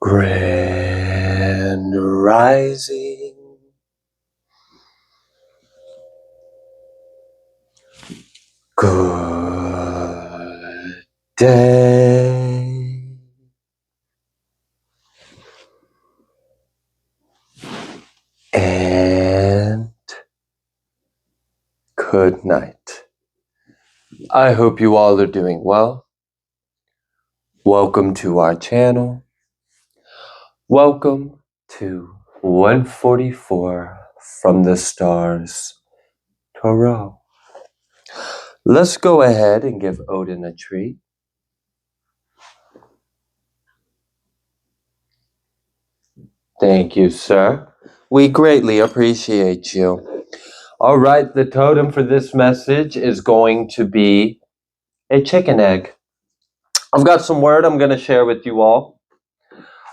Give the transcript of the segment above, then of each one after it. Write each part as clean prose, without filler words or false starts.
Grand rising, good day, and good night. I hope you all are doing well. Welcome to our channel. Welcome to 144 from the Stars Tarot. Let's go ahead and give Odin a treat. Thank you, sir. We greatly appreciate you. All right, the totem for this message is going to be a chicken egg. I've got some word I'm going to share with you all.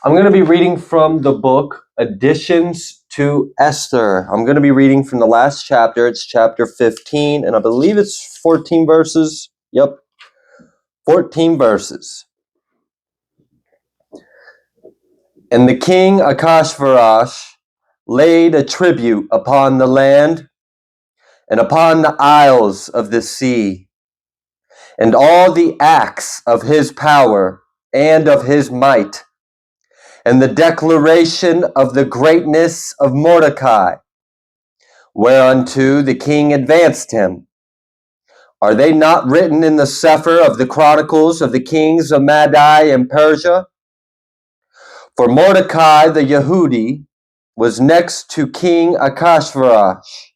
I'm going to be reading from the book Additions to Esther. I'm going to be reading from the last chapter. It's chapter 15, and I believe it's 14 verses. Yep, 14 verses. And the king Ahasuerus laid a tribute upon the land and upon the isles of the sea, and all the acts of his power and of his might, and the declaration of the greatness of Mordecai, whereunto the king advanced him. Are they not written in the Sefer of the Chronicles of the kings of Madai and Persia? For Mordecai the Yehudi was next to King Ahasuerus,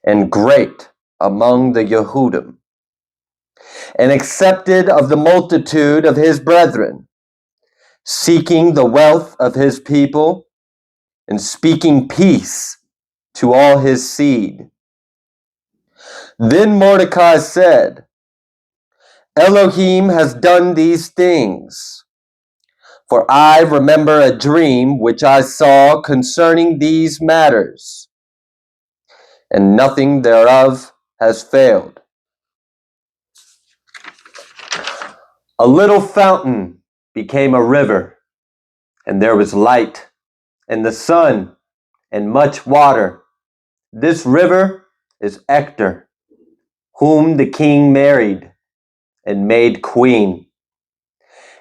and great among the Yehudim, and accepted of the multitude of his brethren, seeking the wealth of his people, and speaking peace to all his seed. Then Mordecai said, Elohim has done these things, for I remember a dream which I saw concerning these matters, and nothing thereof has failed. A little fountain became a river, and there was light, and the sun, and much water. This river is Esther, whom the king married and made queen.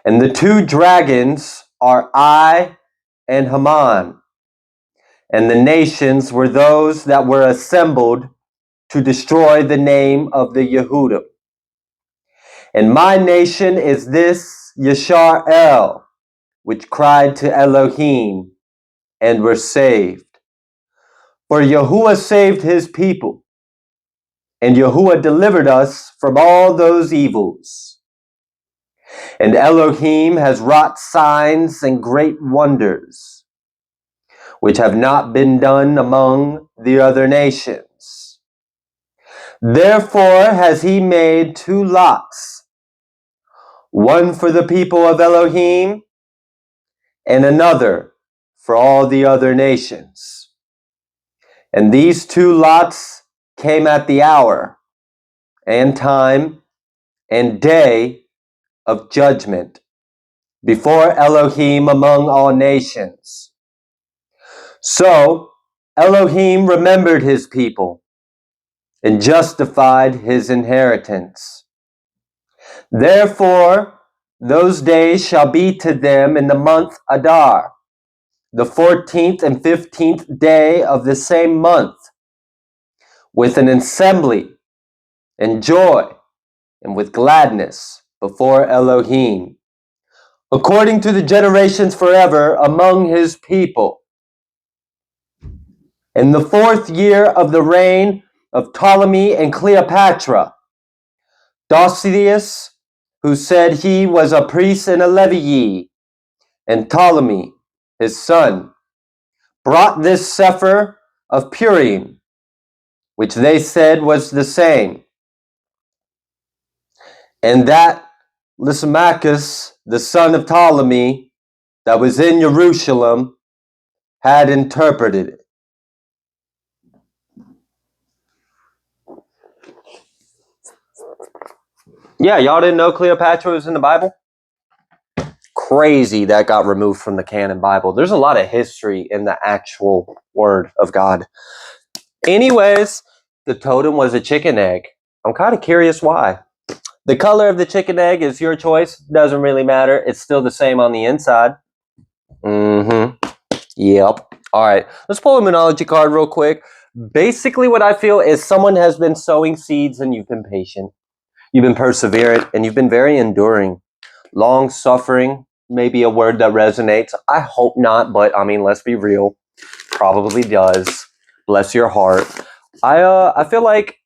And the two dragons are I and Haman, and the nations were those that were assembled to destroy the name of the Yehudim. And my nation is this Yashar El, which cried to Elohim, and were saved. For Yahuwah saved his people, and Yahuwah delivered us from all those evils. And Elohim has wrought signs and great wonders, which have not been done among the other nations. Therefore has he made two lots, one for the people of Elohim, and another for all the other nations. And these two lots came at the hour, and time, and day of judgment before Elohim among all nations. So Elohim remembered his people and justified his inheritance. Therefore those days shall be to them in the month Adar, the 14th and 15th day of the same month, with an assembly and joy and with gladness before Elohim, according to the generations forever among his people. In the 4th year of the reign of Ptolemy and Cleopatra, Dositheus, who said he was a priest and a Levite, and Ptolemy, his son, brought this Sefer of Purim, which they said was the same, and that Lysimachus, the son of Ptolemy, that was in Jerusalem, had interpreted it. Yeah, y'all didn't know Cleopatra was in the Bible? crazy that got removed from the canon Bible. There's a lot of history in the actual word of God. Anyways, the totem was a chicken egg. I'm kind of curious why. The color of the chicken egg is your choice. Doesn't really matter. It's still the same on the inside. Yep. All right. Let's pull a Moonology card real quick. Basically, what I feel is someone has been sowing seeds and you've been patient. You've been perseverant and you've been very enduring. Long suffering, maybe a word that resonates. I hope not, but I mean, let's be real. Probably does. Bless your heart. I feel like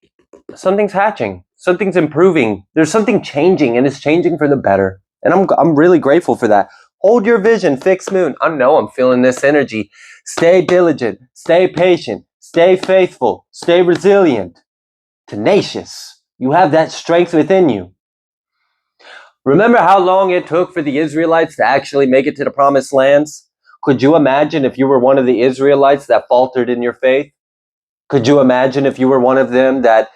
something's hatching. Something's improving. There's something changing, and it's changing for the better. And I'm really grateful for that. Hold your vision, fixed moon. I know I'm feeling this energy. Stay diligent, stay patient, stay faithful, stay resilient, tenacious. You have that strength within you. Remember how long it took for the Israelites to actually make it to the promised lands? Could you imagine if you were one of the Israelites that faltered in your faith? Could you imagine if you were one of them that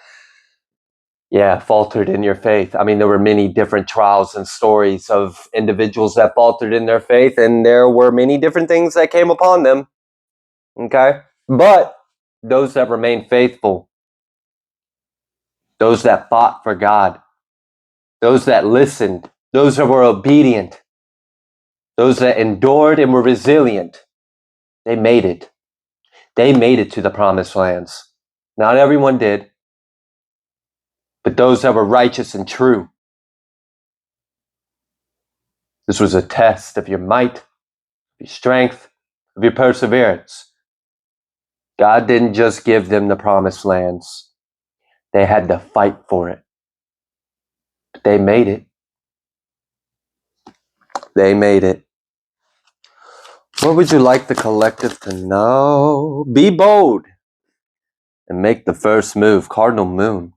faltered in your faith? I mean, there were many different trials and stories of individuals that faltered in their faith, and there were many different things that came upon them. Okay? But those that remained faithful, those that fought for God, those that listened, those that were obedient, those that endured and were resilient, they made it. They made it to the promised lands. Not everyone did, but those that were righteous and true. This was a test of your might, of your strength, of your perseverance. God didn't just give them the promised lands. They had to fight for it. But they made it. They made it. What would you like the collective to know? Be bold and make the first move. Cardinal moon.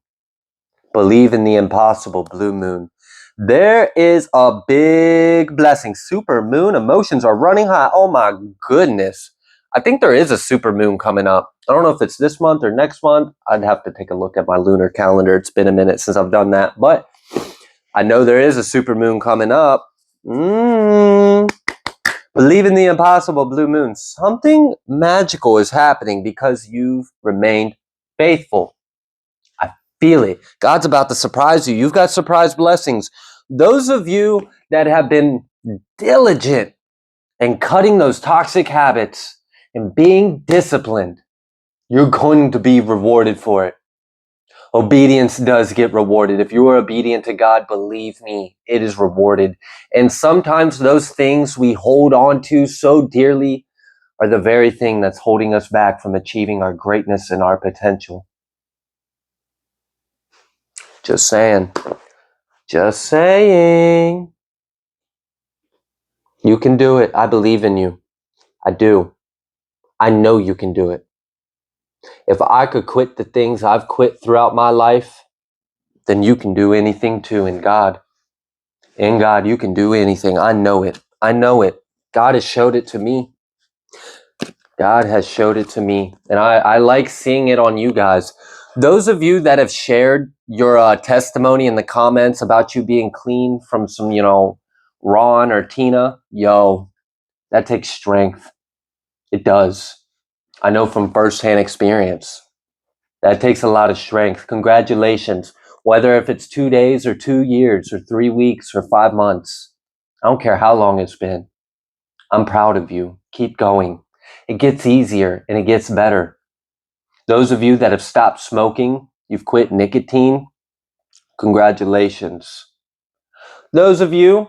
Believe in the impossible. Blue moon. There is a big blessing. Super moon. Emotions are running high. Oh my goodness. I think there is a super moon coming up. I don't know if it's this month or next month. I'd have to take a look at my lunar calendar. It's been a minute since I've done that. But I know there is a super moon coming up. Believe in the impossible, blue moon. Something magical is happening because you've remained faithful. I feel it. God's about to surprise you. You've got surprise blessings. Those of you that have been diligent and cutting those toxic habits and being disciplined, you're going to be rewarded for it. Obedience does get rewarded. If you are obedient to God, believe me, it is rewarded. And sometimes those things we hold on to so dearly are the very thing that's holding us back from achieving our greatness and our potential. Just saying. Just saying. You can do it. I believe in you. I do. I know you can do it. If I could quit the things I've quit throughout my life, then you can do anything too in God. In God, you can do anything. I know it. I know it. God has showed it to me. God has showed it to me. And I like seeing it on you guys. Those of you that have shared your testimony in the comments about you being clean from some, Ron or Tina, that takes strength. It does. I know from firsthand experience. That takes a lot of strength. Congratulations. Whether if it's 2 days or 2 years or 3 weeks or 5 months, I don't care how long it's been. I'm proud of you. Keep going. It gets easier and it gets better. Those of you that have stopped smoking, you've quit nicotine, congratulations. Those of you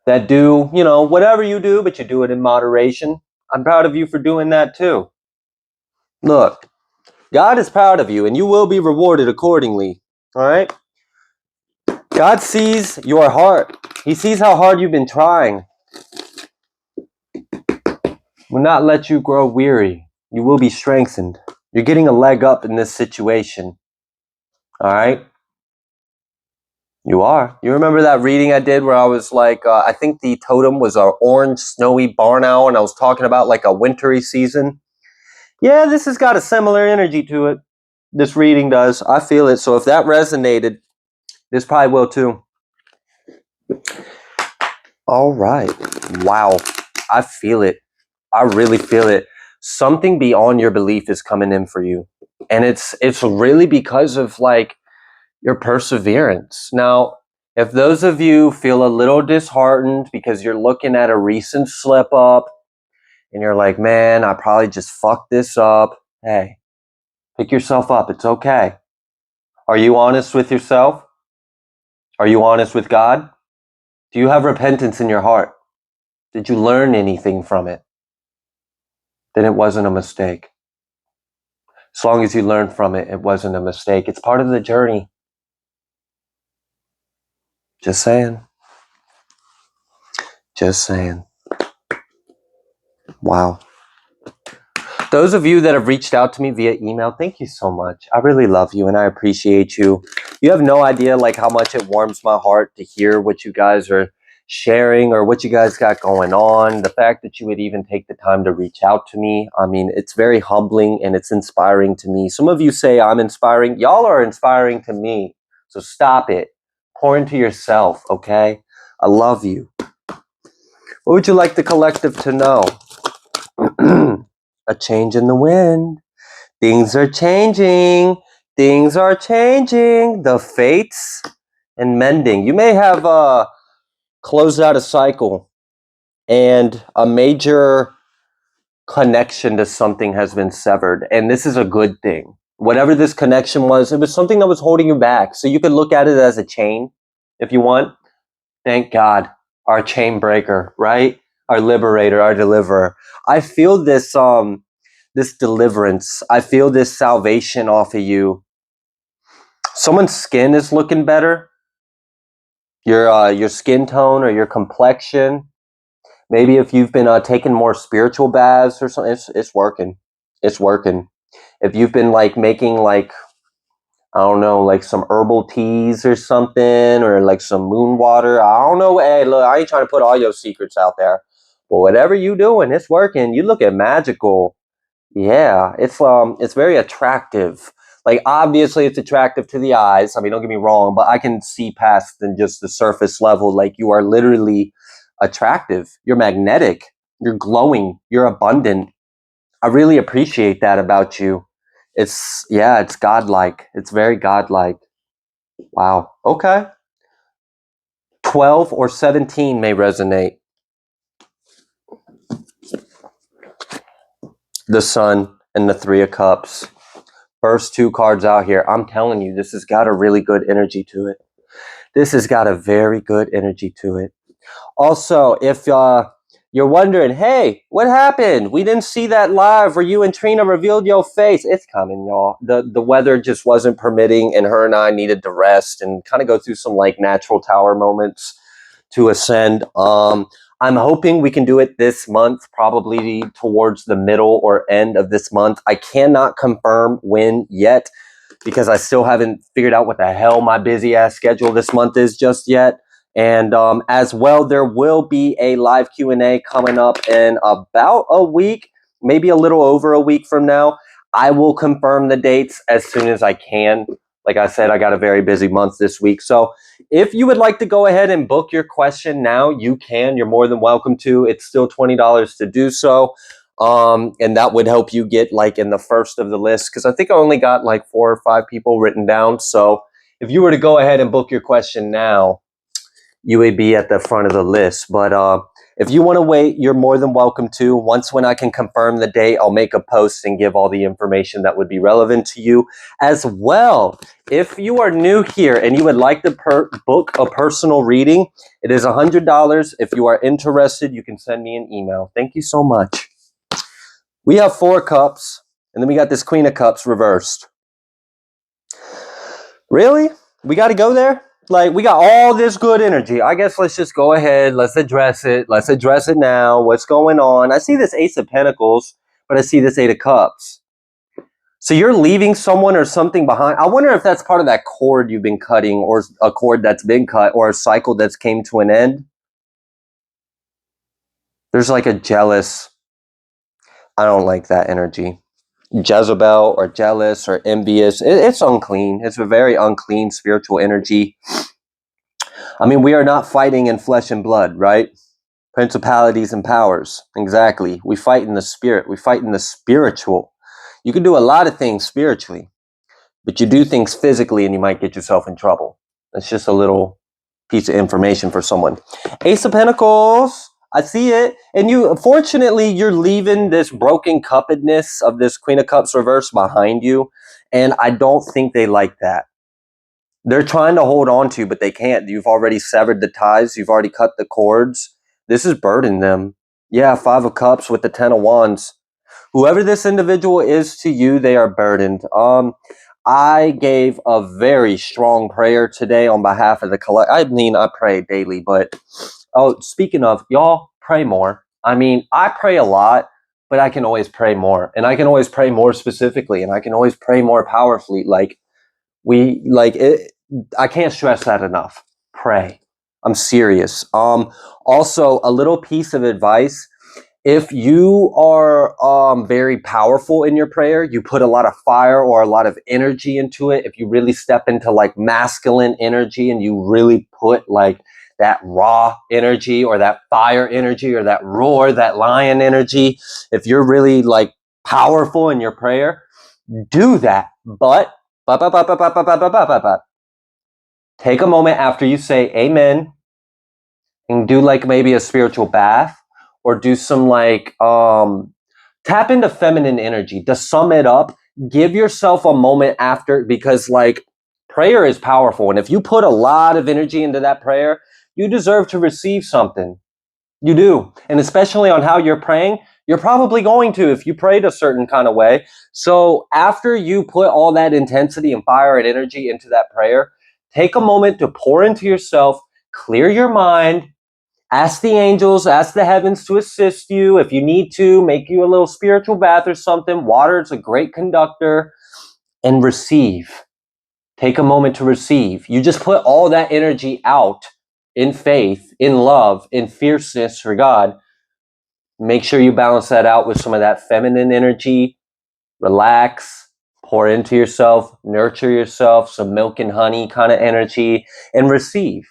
that do, whatever you do, but you do it in moderation, I'm proud of you for doing that too. Look, God is proud of you and you will be rewarded accordingly. All right? God sees your heart. He sees how hard you've been trying. Will not let you grow weary. You will be strengthened. You're getting a leg up in this situation. All right? You are. You remember that reading I did where I was like, I think the totem was an orange, snowy barn owl, and I was talking about like a wintry season? Yeah, this has got a similar energy to it. This reading does. I feel it. So if that resonated, this probably will too. All right. Wow. I feel it. I really feel it. Something beyond your belief is coming in for you. And it's really because of like your perseverance. Now, if those of you feel a little disheartened because you're looking at a recent slip up and you're like, man, I probably just fucked this up. Hey, pick yourself up. It's okay. Are you honest with yourself? Are you honest with God? Do you have repentance in your heart? Did you learn anything from it? Then it wasn't a mistake. As long as you learn from it, it wasn't a mistake. It's part of the journey. Just saying. Just saying. Wow. Those of you that have reached out to me via email, thank you so much. I really love you and I appreciate you. You have no idea like how much it warms my heart to hear what you guys are sharing or what you guys got going on. The fact that you would even take the time to reach out to me. I mean, it's very humbling and it's inspiring to me. Some of you say I'm inspiring. Y'all are inspiring to me. So stop it. Pour into yourself, okay? I love you. What would you like the collective to know? A change in the wind. Things are changing. Things are changing. The fates and mending. You may have closed out a cycle and a major connection to something has been severed. And this is a good thing. Whatever this connection was, it was something that was holding you back. So you could look at it as a chain if you want. Thank God. Our chain breaker, right? Our liberator, our deliverer. I feel this this deliverance. I feel this salvation off of you. Someone's skin is looking better. Your skin tone or your complexion. Maybe if you've been taking more spiritual baths or something, it's working. It's working. If you've been like making like I don't know, like some herbal teas or something, or like some moon water. I don't know. Hey, look, I ain't trying to put all your secrets out there, but whatever you doing, it's working. You look at magical. Yeah, it's very attractive. Like obviously, it's attractive to the eyes. I mean, don't get me wrong, but I can see past than just the surface level. Like you are literally attractive. You're magnetic. You're glowing. You're abundant. I really appreciate that about you. It's godlike. It's very godlike. Wow. Okay. 12 or 17 may resonate. The Sun and the Three of Cups. First two cards out here. I'm telling you, this has got a really good energy to it. This has got a very good energy to it. Also, if you're wondering, hey, what happened? We didn't see that live where you and Trina revealed your face. It's coming, y'all. The weather just wasn't permitting, and her and I needed to rest and kind of go through some like natural tower moments to ascend. I'm hoping we can do it this month, probably towards the middle or end of this month. I cannot confirm when yet because I still haven't figured out what the hell my busy ass schedule this month is just yet. And as well, there will be a live Q&A coming up in about a week, maybe a little over a week from now. I will confirm the dates as soon as I can. Like I said, I got a very busy month this week. So if you would like to go ahead and book your question now, you can. You're more than welcome to. It's still $20 to do so. And that would help you get like in the first of the list because I think I only got like 4 or 5 people written down. So if you were to go ahead and book your question now, you would be at the front of the list. But if you want to wait, you're more than welcome to. Once when I can confirm the date, I'll make a post and give all the information that would be relevant to you as well. If you are new here and you would like to book a personal reading, it is $100. If you are interested, you can send me an email. Thank you so much. We have 4 cups, and then we got this Queen of Cups reversed. Really? We got to go there? Like, we got all this good energy. I guess let's just go ahead. Let's address it. Let's address it now. What's going on? I see this Ace of Pentacles, but I see this 8 of Cups. So you're leaving someone or something behind. I wonder if that's part of that cord you've been cutting or a cord that's been cut or a cycle that's came to an end. There's like a jealous. I don't like that energy. Jezebel or jealous or envious. It's unclean. It's a very unclean spiritual energy. I mean, we are not fighting in flesh and blood, right? Principalities and powers. Exactly. We fight in the spirit. We fight in the spiritual. You can do a lot of things spiritually, but you do things physically and you might get yourself in trouble. That's just a little piece of information for someone. Ace of Pentacles. I see it. And fortunately, you're leaving this broken cuppedness of this Queen of Cups reverse behind you. And I don't think they like that. They're trying to hold on to, but they can't. You've already severed the ties. You've already cut the cords. This is burdening them. Yeah, 5 of Cups with the 10 of Wands. Whoever this individual is to you, they are burdened. I gave a very strong prayer today on behalf of the collect. I mean, I pray daily, but speaking of, y'all pray more. I mean, I pray a lot, but I can always pray more, and I can always pray more specifically, and I can always pray more powerfully. I can't stress that enough. Pray. I'm serious. Also, a little piece of advice. If you are very powerful in your prayer, you put a lot of fire or a lot of energy into it. If you really step into like masculine energy and you really put like that raw energy or that fire energy or that roar, that lion energy, if you're really like powerful in your prayer, do that. But take a moment after you say amen and do like maybe a spiritual bath or do some like tap into feminine energy. To sum it up, give yourself a moment after, because like prayer is powerful, and if you put a lot of energy into that prayer, you deserve to receive something. You do. And especially on how you're praying, you're probably going to if you prayed a certain kind of way. So after you put all that intensity and fire and energy into that prayer, take a moment to pour into yourself, clear your mind, ask the angels, ask the heavens to assist you. If you need to, make you a little spiritual bath or something. Water is a great conductor. And receive. Take a moment to receive. You just put all that energy out in faith, in love, in fierceness for God. Make sure you balance that out with some of that feminine energy. Relax, pour into yourself, nurture yourself, some milk and honey kind of energy, and receive.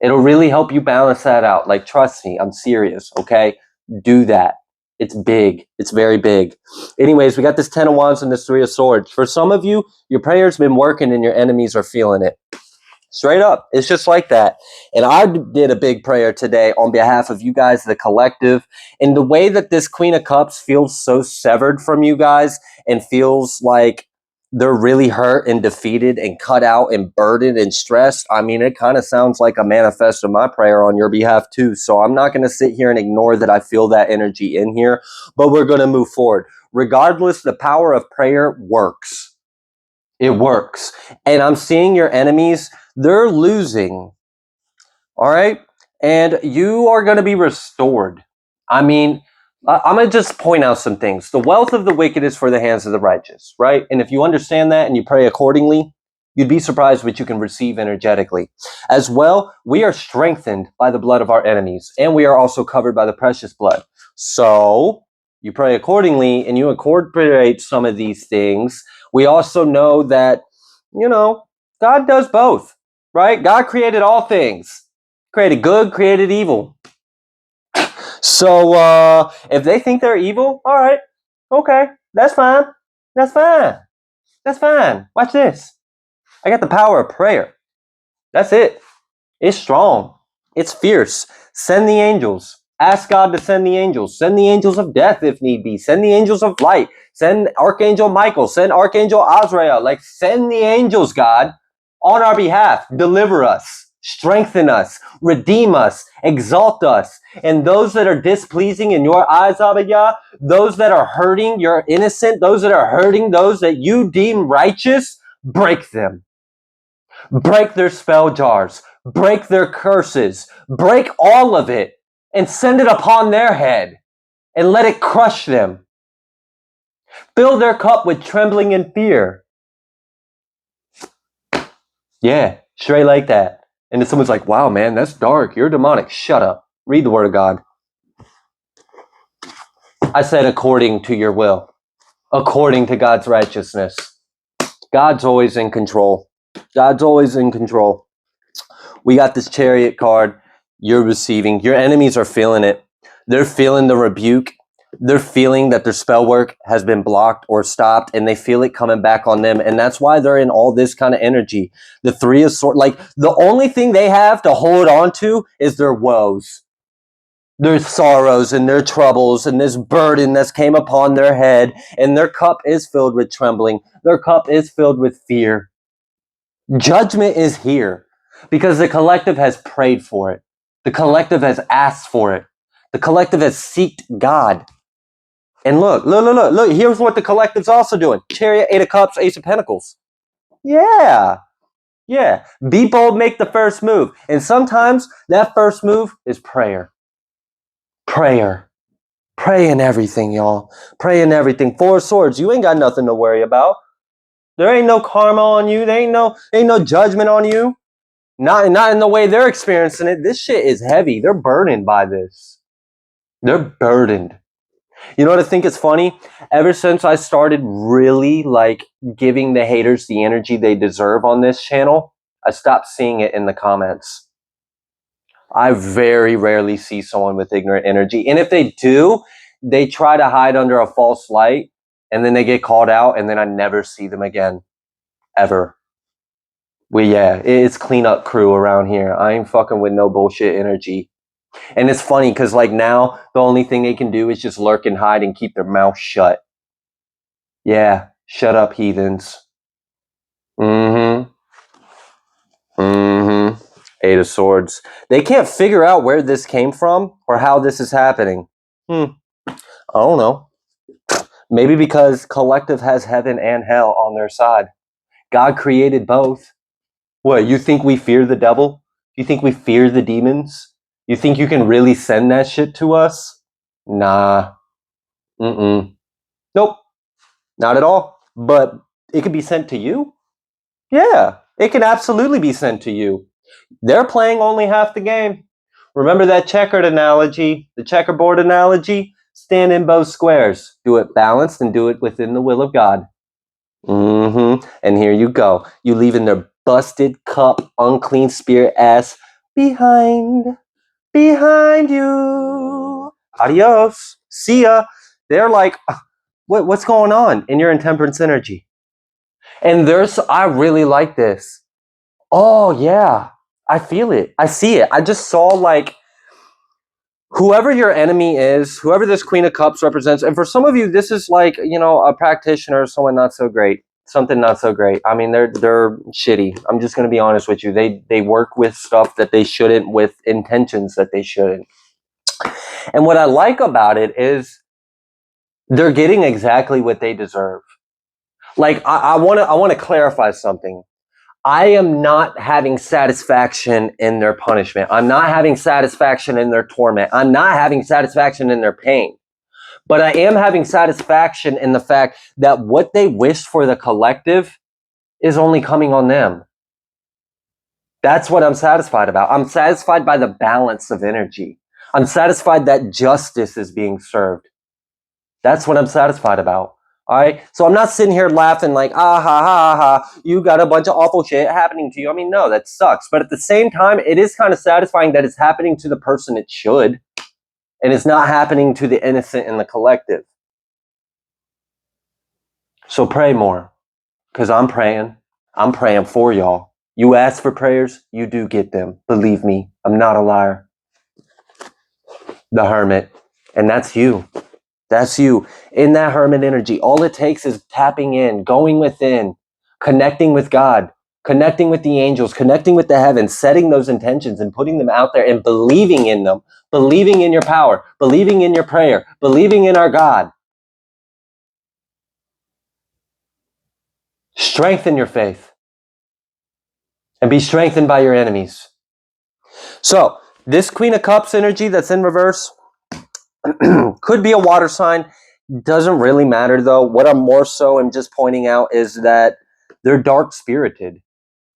It'll really help you balance that out. Like, trust me, I'm serious, okay? Do that. It's big. It's very big. Anyways, we got this 10 of Wands and this 3 of Swords. For some of you, your prayer's been working and your enemies are feeling it. Straight up. It's just like that. And I did a big prayer today on behalf of you guys, the collective. And the way that this Queen of Cups feels so severed from you guys and feels like they're really hurt and defeated and cut out and burdened and stressed. I mean, it kind of sounds like a manifest of my prayer on your behalf too. So I'm not going to sit here and ignore that I feel that energy in here, but we're going to move forward. Regardless, the power of prayer works. It works. And I'm seeing your enemies, they're losing. All right? And you are going to be restored. I mean, I'm going to just point out some things. The wealth of the wicked is for the hands of the righteous, right? And if you understand that and you pray accordingly, you'd be surprised what you can receive energetically. As well, we are strengthened by the blood of our enemies, and we are also covered by the precious blood. So you pray accordingly and you incorporate some of these things. We also know that, God does both, right? God created all things. Created good, created evil. So if they think they're evil, all right, okay, that's fine. That's fine. That's fine. Watch this. I got the power of prayer. That's it. It's strong. It's fierce. Send the angels. Ask God to send the angels. Send the angels of death if need be. Send the angels of light. Send Archangel Michael. Send Archangel Azrael. Like, send the angels, God, on our behalf. Deliver us. Strengthen us. Redeem us. Exalt us. And those that are displeasing in your eyes, Abba Yah, those that are hurting your innocent, those that are hurting those that you deem righteous, break them. Break their spell jars, break their curses, break all of it, and send it upon their head, and let it crush them. Fill their cup with trembling and fear. Yeah, straight like that. And then someone's like, wow, man, that's dark. You're demonic. Shut up. Read the word of God. I said according to your will, according to God's righteousness. God's always in control. God's always in control. We got this Chariot card. You're receiving. Your enemies are feeling it. They're feeling the rebuke. They're feeling that their spell work has been blocked or stopped, and they feel it coming back on them. And that's why they're in all this kind of energy. The Three of Swords, like the only thing they have to hold on to is their woes, their sorrows and their troubles and this burden that's came upon their head. And their cup is filled with trembling. Their cup is filled with fear. Judgment is here because the collective has prayed for it. The collective has asked for it. The collective has sought God. And look, here's what the collective's also doing. Chariot, Eight of Cups, Ace of Pentacles. Yeah. Be bold, make the first move. And sometimes that first move is prayer. Pray in everything, y'all. Pray in everything. Four of Swords, you ain't got nothing to worry about. There ain't no karma on you. There ain't no judgment on you. Not in the way they're experiencing it. This shit is heavy. They're burdened by this. They're burdened. You know what I think is funny? Ever since I started really like giving the haters the energy they deserve on this channel, I stopped seeing it in the comments. I very rarely see someone with ignorant energy. And if they do, they try to hide under a false light and then they get called out and then I never see them again. Ever. It's cleanup crew around here. I ain't fucking with no bullshit energy. And it's funny because like now the only thing they can do is just lurk and hide and keep their mouth shut. Yeah, shut up, heathens. Eight of Swords. They can't figure out where this came from or how this is happening. I don't know. Maybe because collective has heaven and hell on their side. God created both. What, you think we fear the devil? You think we fear the demons? You think you can really send that shit to us? Nah. Nope. Not at all. But it could be sent to you? Yeah, it can absolutely be sent to you. They're playing only half the game. Remember that checkered analogy, the checkerboard analogy? Stand in both squares. Do it balanced and do it within the will of God. And here you go. You leaving their busted cup, unclean spirit ass behind you. Adios. See ya. They're like, what's going on in your intemperance energy? And I really like this. Oh yeah, I feel it. I see it. I just saw like whoever your enemy is, whoever this Queen of Cups represents, and for some of you, this is like, you know, a practitioner, someone not so great, something not so great. I mean, they're shitty. I'm just gonna be honest with you. They work with stuff that they shouldn't, with intentions that they shouldn't. And what I like about it is they're getting exactly what they deserve. Like I want to clarify something. I am not having satisfaction in their punishment. I'm not having satisfaction in their torment. I'm not having satisfaction in their pain. But I am having satisfaction in the fact that what they wish for the collective is only coming on them. That's what I'm satisfied about. I'm satisfied by the balance of energy. I'm satisfied that justice is being served. That's what I'm satisfied about. All right. So I'm not sitting here laughing like, you got a bunch of awful shit happening to you. I mean, no, that sucks. But at the same time, it is kind of satisfying that it's happening to the person it should, and it's not happening to the innocent in the collective. So pray more, because I'm praying. I'm praying for y'all. You ask for prayers, you do get them. Believe me, I'm not a liar. The Hermit. And that's you. That's you. In that hermit energy, all it takes is tapping in, going within, connecting with God, connecting with the angels, connecting with the heavens, setting those intentions and putting them out there and believing in them, believing in your power, believing in your prayer, believing in our God. Strengthen your faith and be strengthened by your enemies. So this Queen of Cups energy that's in reverse could be a water sign. Doesn't really matter though. What I'm more so am just pointing out is that they're dark spirited.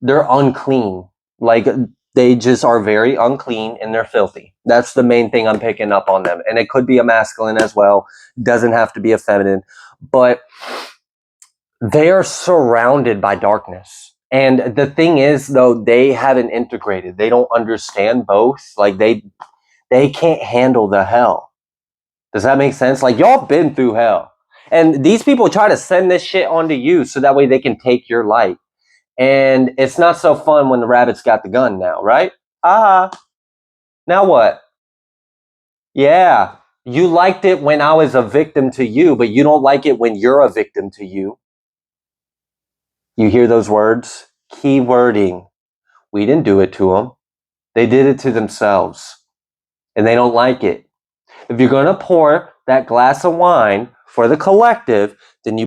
They're unclean. Like they just are very unclean and they're filthy. That's the main thing I'm picking up on them. And it could be a masculine as well. Doesn't have to be a feminine. But they are surrounded by darkness. And the thing is, though, they haven't integrated. They don't understand both. Like they can't handle the hell. Does that make sense? Like y'all been through hell. And these people try to send this shit onto you so that way they can take your light. And it's not so fun when the rabbit's got the gun now, right? Now what? Yeah. You liked it when I was a victim to you, but you don't like it when you're a victim to you. You hear those words? Key wording. We didn't do it to them. They did it to themselves. And they don't like it. If you're going to pour that glass of wine for the collective, then you